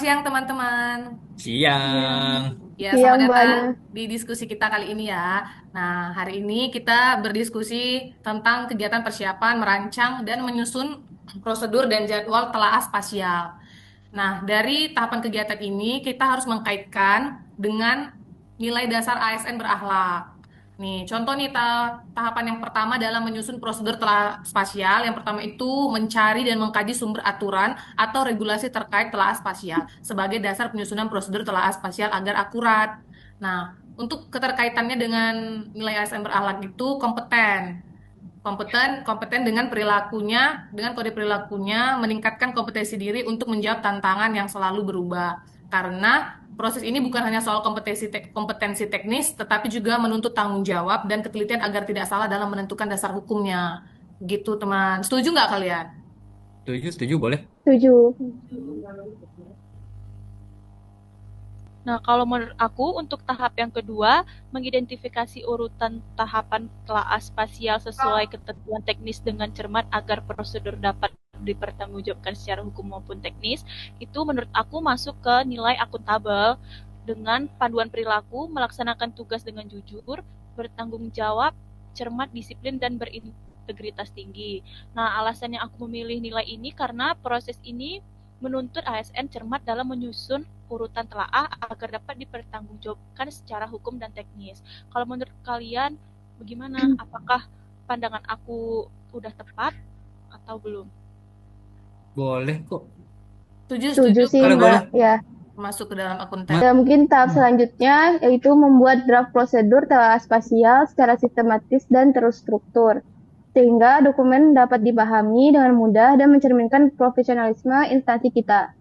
siang teman-teman. Siang. Ya, selamat Siang, Mbak datang Ana. di diskusi kita kali ini ya. Nah, hari ini kita berdiskusi tentang kegiatan persiapan, merancang, dan menyusun prosedur dan jadwal telaah spasial. Nah, dari tahapan kegiatan ini kita harus mengkaitkan dengan nilai dasar ASN berakhlak. Nih, contoh nih tahapan yang pertama dalam menyusun prosedur telah spasial. Yang pertama itu mencari dan mengkaji sumber aturan atau regulasi terkait telah spasial sebagai dasar penyusunan prosedur telah spasial agar akurat. Nah, untuk keterkaitannya dengan nilai ASN berakhlak itu kompeten dengan perilakunya, dengan kode perilakunya, meningkatkan kompetensi diri untuk menjawab tantangan yang selalu berubah. Karena proses ini bukan hanya soal kompetensi teknis, tetapi juga menuntut tanggung jawab dan ketelitian agar tidak salah dalam menentukan dasar hukumnya. Gitu, teman. Setuju nggak kalian? Setuju, setuju, boleh. Setuju. Nah, kalau menurut aku untuk tahap yang kedua, mengidentifikasi urutan tahapan telaah spasial sesuai ketentuan teknis dengan cermat agar prosedur dapat dipertanggungjawabkan secara hukum maupun teknis, itu menurut aku masuk ke nilai akuntabel dengan panduan perilaku, melaksanakan tugas dengan jujur, bertanggung jawab, cermat, disiplin, dan berintegritas tinggi. Nah, alasan yang aku memilih nilai ini karena proses ini menuntut ASN cermat dalam menyusun urutan telaah agar dapat dipertanggungjawabkan secara hukum dan teknis. Kalau menurut kalian bagaimana? Apakah pandangan aku udah tepat atau belum? Boleh kok. Setuju, Setuju setuju. sih, Boleh, Karena Mbak. boleh. Ya. masuk ke dalam Ma- akuntabel. Mungkin tahap selanjutnya yaitu membuat draft prosedur telah spasial secara sistematis dan terstruktur, sehingga dokumen dapat dipahami dengan mudah dan mencerminkan profesionalisme instansi kita.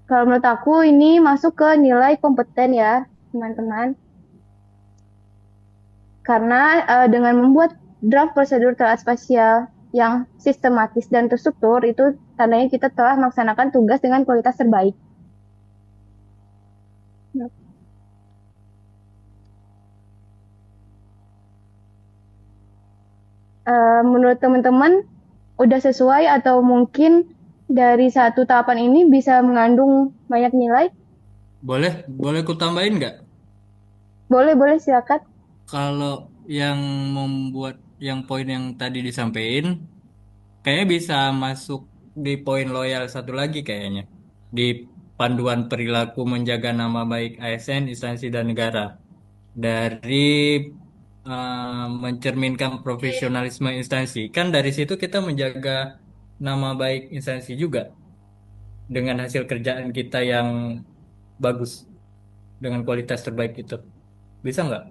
Kalau menurut aku ini masuk ke nilai kompeten ya, teman-teman. Karena dengan membuat draft prosedur telah spasial yang sistematis dan terstruktur, itu tandanya kita telah melaksanakan tugas dengan kualitas terbaik. Menurut teman-teman, udah sesuai atau mungkin dari satu tahapan ini bisa mengandung banyak nilai? Boleh, boleh ku tambahin nggak? Boleh, boleh, silakan. Kalau yang membuat yang poin yang tadi disampaikan, kayaknya bisa masuk di poin loyal satu lagi kayaknya. Di panduan perilaku menjaga nama baik ASN, instansi dan negara. Dari mencerminkan profesionalisme instansi. Kan dari situ kita menjaga nama baik instansi juga dengan hasil kerjaan kita yang bagus, dengan kualitas terbaik itu. Bisa nggak?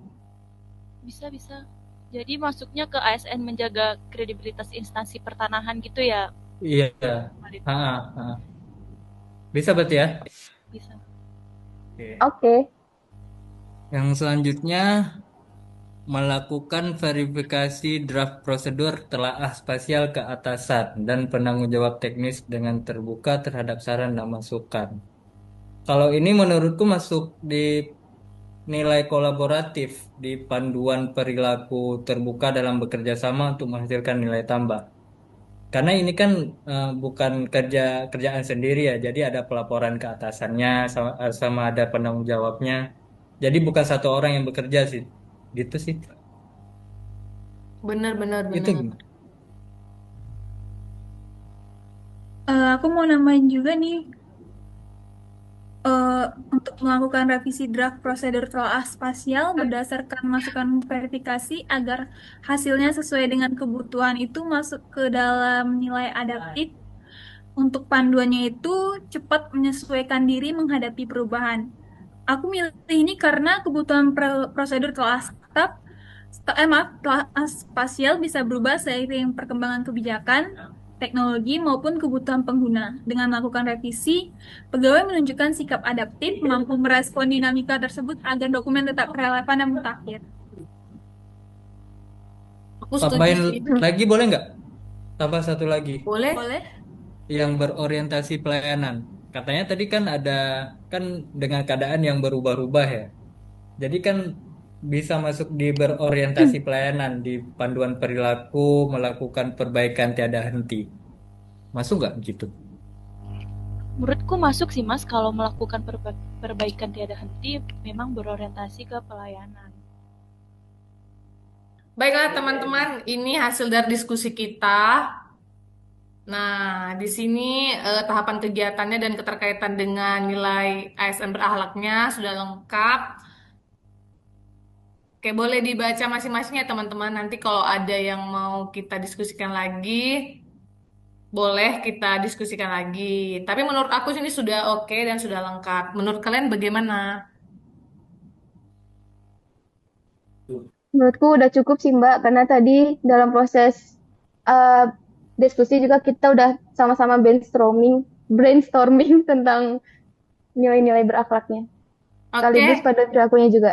Bisa. Jadi masuknya ke ASN menjaga kredibilitas instansi pertanahan gitu ya, Iya. Farid? Ha, ha. Bisa berarti ya? Bisa. Oke. Oke. Yang selanjutnya melakukan verifikasi draft prosedur telaah spasial ke atasan dan penanggung jawab teknis dengan terbuka terhadap saran dan masukan. Kalau ini menurutku masuk di nilai kolaboratif di panduan perilaku terbuka dalam bekerja sama untuk menghasilkan nilai tambah. Karena ini kan bukan kerjaan sendiri ya, jadi ada pelaporan ke atasannya sama ada penanggung jawabnya. Jadi bukan satu orang yang bekerja sih, gitu sih. Benar, benar, Itu benar. gimana? Aku mau nambahin juga nih, eh, untuk melakukan revisi draft prosedur telaah spasial berdasarkan masukan verifikasi agar hasilnya sesuai dengan kebutuhan itu masuk ke dalam nilai adaptif. Untuk panduannya itu cepat menyesuaikan diri menghadapi perubahan. Aku milih ini karena kebutuhan prosedur telah telah spasial bisa berubah seiring perkembangan kebijakan, teknologi maupun kebutuhan pengguna. Dengan melakukan revisi, pegawai menunjukkan sikap adaptif, mampu merespon dinamika tersebut agar dokumen tetap relevan dan mutakhir. Aku setuju Tambahin sih. lagi boleh nggak? Tambah satu lagi Boleh? Boleh? yang berorientasi pelayanan. Katanya tadi kan ada kan dengan keadaan yang berubah-ubah ya. Jadi kan bisa masuk di berorientasi pelayanan di panduan perilaku melakukan perbaikan tiada henti. Masuk nggak gitu? Menurutku masuk sih Mas, kalau melakukan perbaikan tiada henti memang berorientasi ke pelayanan. Baiklah teman-teman, ini hasil dari diskusi kita. Nah, di sini tahapan kegiatannya dan keterkaitan dengan nilai ASN berakhlaknya sudah lengkap. Oke, boleh dibaca masing-masing ya teman-teman. Nanti kalau ada yang mau kita diskusikan lagi, boleh kita diskusikan lagi. Tapi menurut aku ini sudah oke dan sudah lengkap. Menurut kalian bagaimana? Menurutku udah cukup sih Mbak, karena tadi dalam proses uh, diskusi juga kita udah sama-sama brainstorming tentang nilai-nilai berakhlaknya. Sekaligus Oke, pada perilakunya juga.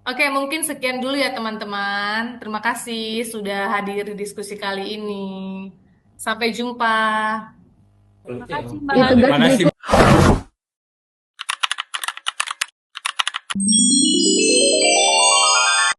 oke, mungkin sekian dulu ya teman-teman. Terima kasih sudah hadir di diskusi kali ini. Sampai jumpa. Terima kasih Di Mbak. tugas Terima kasih. berikutnya.